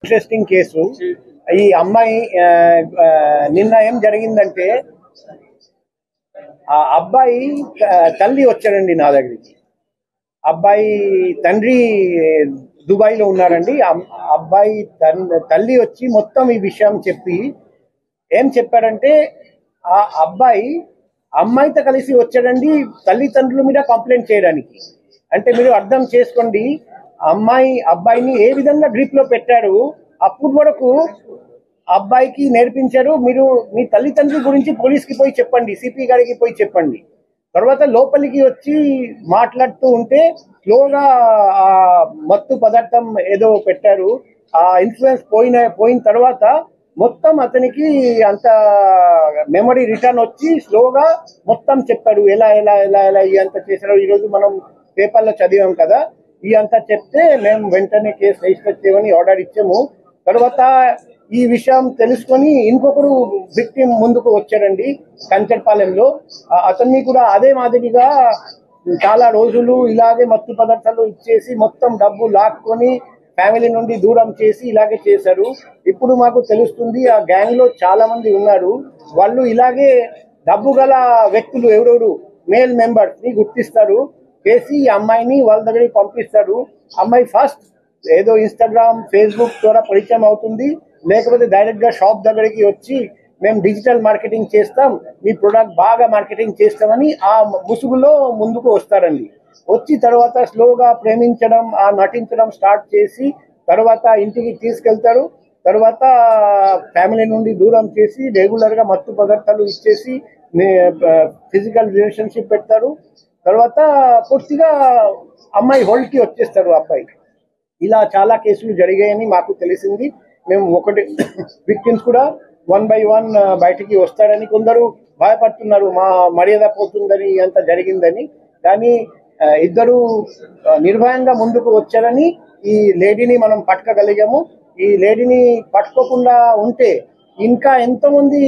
Interesting case. ఈ అమ్మాయి నిన్న ఏం జరిగిందంటే ఆ అబ్బాయి తల్లి వచ్చాడండి నా దగ్గరికి. అబ్బాయి తండ్రి దుబాయ్లో ఉన్నారండి. అబ్బాయి తల్లి వచ్చి మొత్తం ఈ విషయం చెప్పి ఏం చెప్పాడంటే ఆ అబ్బాయి అమ్మాయితో కలిసి వచ్చాడండి తల్లిదండ్రుల మీద కంప్లైంట్ చేయడానికి. అంటే మీరు అర్థం చేసుకోండి, అబ్బాయిని ఏ విధంగా గ్రిప్ లో పెట్టారు. అప్పుడు వరకు అబ్బాయికి నేర్పించారు, మీరు మీ తల్లిదండ్రుల గురించి పోలీస్కి పోయి చెప్పండి, సిపి గారికి పోయి చెప్పండి. తర్వాత లోపలికి వచ్చి మాట్లాడుతూ ఉంటే స్లోగా ఆ మత్తు పదార్థం ఏదో పెట్టారు. ఆ ఇన్ఫ్లుయెన్స్ పోయిన తర్వాత మొత్తం అతనికి అంత మెమరీ రిటర్న్ వచ్చి స్లోగా మొత్తం చెప్పాడు, ఎలా ఎలా ఎలా ఎలా ఇదంతా చేశారు. ఈరోజు మనం పేపర్లో చదివాం కదా. ఇదంతా చెప్తే మేము వెంటనే కేసు రిజిస్టర్ చేయమని ఆర్డర్ ఇచ్చాము. తర్వాత ఈ విషయం తెలుసుకొని ఇంకొకరు విక్టిమ్ ముందుకు వచ్చారండి కంచర్పాలెంలో. అతన్ని కూడా అదే మాదిరిగా చాలా రోజులు ఇలాగే మత్తు పదార్థాలు ఇచ్చేసి మొత్తం డబ్బు లాక్కొని ఫ్యామిలీ నుండి దూరం చేసి ఇలాగే చేశారు. ఇప్పుడు మాకు తెలుస్తుంది ఆ గ్యాంగ్ లో చాలా మంది ఉన్నారు. వాళ్ళు ఇలాగే డబ్బు గల వ్యక్తులు ఎవరెవరు మేల్ మెంబర్స్ ని గుర్తిస్తారు, చేసి అమ్మాయిని వాళ్ళ దగ్గరికి పంపిస్తారు. అమ్మాయి ఫస్ట్ ఏదో ఇన్స్టాగ్రామ్ ఫేస్బుక్ ద్వారా పరిచయం అవుతుంది, లేకపోతే డైరెక్ట్ గా షాప్ దగ్గరికి వచ్చి మేము డిజిటల్ మార్కెటింగ్ చేస్తాం, మీ ప్రొడక్ట్ బాగా మార్కెటింగ్ చేస్తామని ఆ ముసుగులో ముందుకు వస్తారండి. వచ్చి తర్వాత స్లోగా ప్రేమించడం, ఆ నటించడం స్టార్ట్ చేసి తర్వాత ఇంటికి తీసుకెళ్తారు. తర్వాత ఫ్యామిలీ నుండి దూరం చేసి రెగ్యులర్ గా మత్తు పదార్థాలు ఇచ్చేసి ఫిజికల్ రిలేషన్షిప్ పెడతారు. తర్వాత పూర్తిగా అమ్మాయి హోల్డ్ కి వచ్చేస్తారు అబ్బాయి. ఇలా చాలా కేసులు జరిగాయని మాకు తెలిసింది. మేము ఒకటి విక్టిమ్స్ కూడా 1 by 1 బయటికి వస్తారని కొందరు భయపడుతున్నారు, మా మర్యాద పోతుందని అంత జరిగిందని. కానీ ఇద్దరు నిర్భయంగా ముందుకు వచ్చారని ఈ లేడీని మనం పట్టుకోగలిగాము. ఈ లేడీని పట్టుకోకుండా ఉంటే ఇంకా ఎంతో మంది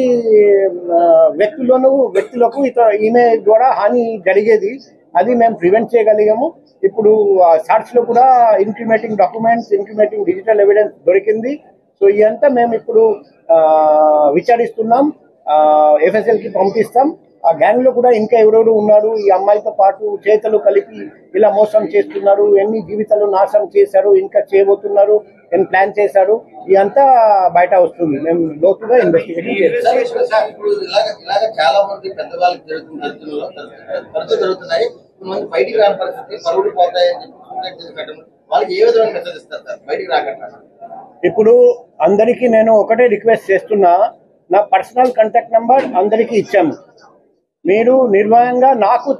వ్యక్తులకు ఈమె ద్వారా హాని జరిగేది. అది మేము ప్రివెంట్ చేయగలిగాము. ఇప్పుడు సార్ట్స్ లో కూడా incriminating documents, incriminating digital evidence దొరికింది. సో ఇదంతా మేము ఇప్పుడు విచారిస్తున్నాం, ఎఫ్ఎస్ఎల్ కి పంపిస్తాం. ఆ గ్యాంగ్ లో కూడా ఇంకా ఎవరెవరు ఉన్నారు, ఈ అమ్మాయితో పాటు చేతులు కలిపి ఇలా మోసం చేస్తున్నారు, ఎన్ని జీవితాలు నాశనం చేశారు, ఇంకా చేయబోతున్నారు, ఎన్ని ప్లాన్ చేశారు, ఇదంతా బయట వస్తుంది. మేము లోతుగా ఇన్వెస్టిగేషన్ చేస్తాం. చాలా మంది పెద్దవాళ్ళకి జరుగుతున్నాయి, బయటికి రాని పరిస్థితి, పరువులు పోతాయని వాళ్ళకి ఏ విధమైన మెసేజ్ ఇస్తారు సార్ బయటికి రాకుండా? ఇప్పుడు అందరికీ నేను ఒకటే రిక్వెస్ట్ చేస్తున్నా, నా పర్సనల్ కాంటాక్ట్ నంబర్ అందరికీ ఇచ్చాము. మీరు నిర్భయంగా నాకు